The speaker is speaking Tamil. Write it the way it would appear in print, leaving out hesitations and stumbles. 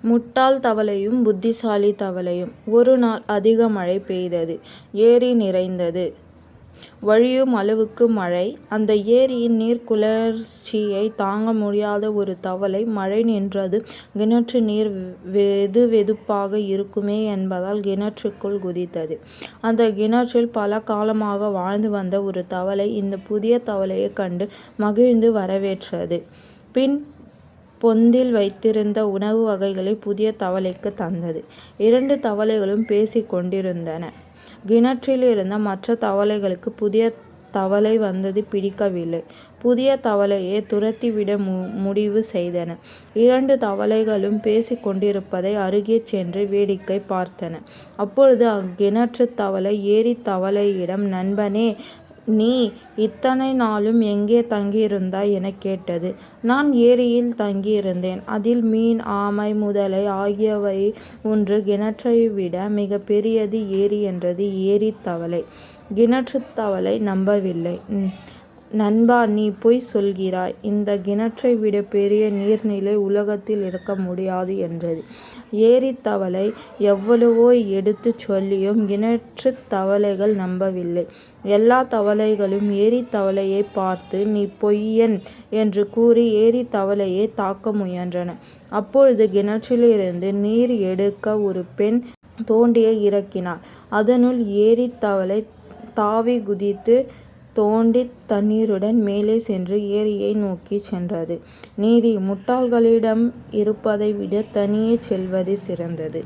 முட்டாள் தவளையும் புத்திசாலி தவளையும். ஒரு நாள் அதிக மழை பெய்தது. ஏரி நிறைந்தது. வழியும் அளவுக்கு மழை. அந்த ஏரியின் நீர்க்குளிர்ச்சியைத் தாங்க முடியாத ஒரு தவளை மழை நின்றதும் கிணற்று நீர் வெதுவெதுப்பாக இருக்குமே என்பதால் கிணற்றுக்குள் குதித்தது. அந்த கிணற்றில் பல காலமாக வாழ்ந்து வந்த ஒரு தவளை இந்த புதிய தவளையைக் கண்டு மகிழ்ந்து வரவேற்றது. பின் பொந்தில் வைத்திருந்த உணவு வகைகளை புதிய தவளைக்கு தந்தது. 2 தவளைகளும் பேசிக் கொண்டிருந்தன. கிணற்றிலிருந்த மற்ற தவளைகளுக்கு புதிய தவளை வந்தது பிடிக்கவில்லை. புதிய தவளையை துரத்திவிட முடிவு செய்தன. 2 தவளைகளும் பேசிக் கொண்டிருப்பதை அருகே சென்று வேடிக்கை பார்த்தன. அப்பொழுது அக்கிணற்று தவளை ஏரி தவளையிடம், "நண்பனே, நீ இத்தனை நாளும் எங்கே தங்கியிருந்தாய்?" எனக் கேட்டது. "நான் ஏரியில் தங்கியிருந்தேன். அதில் மீன், ஆமை, முதலை ஆகியவை உண்டு. கிணற்றை விட மிகப் பெரியது ஏரி" என்றது ஏரி தவளை. கிணற்றுத் தவளை நம்பவில்லை. "நண்பா, நீ பொய் சொல்கிறாய். இந்த கிணற்றை விட பெரிய நீர்நிலை உலகத்தில் இருக்க முடியாது" என்றது. ஏரி தவளை எவ்வளவோ எடுத்துச் சொல்லியும் கிணற்றுத் தவளைகள் நம்பவில்லை. எல்லா தவளைகளும் ஏரி தவளையைப் பார்த்து, "நீ பொய்யன்" என்று கூறி ஏரி தவளையைத் தாக்க முயன்றன. அப்பொழுது கிணற்றிலிருந்து நீர் எடுக்க ஒரு பெண் தோண்டியை இறக்கினாள். அதனுள் ஏரி தவளை தாவிக் குதித்து தோண்டித் தண்ணீருடன் மேலே சென்று ஏரியை நோக்கிச் சென்றது. நீதி: முட்டாள்களிடம் இருப்பதை விட தனியே செல்வதே சிறந்தது.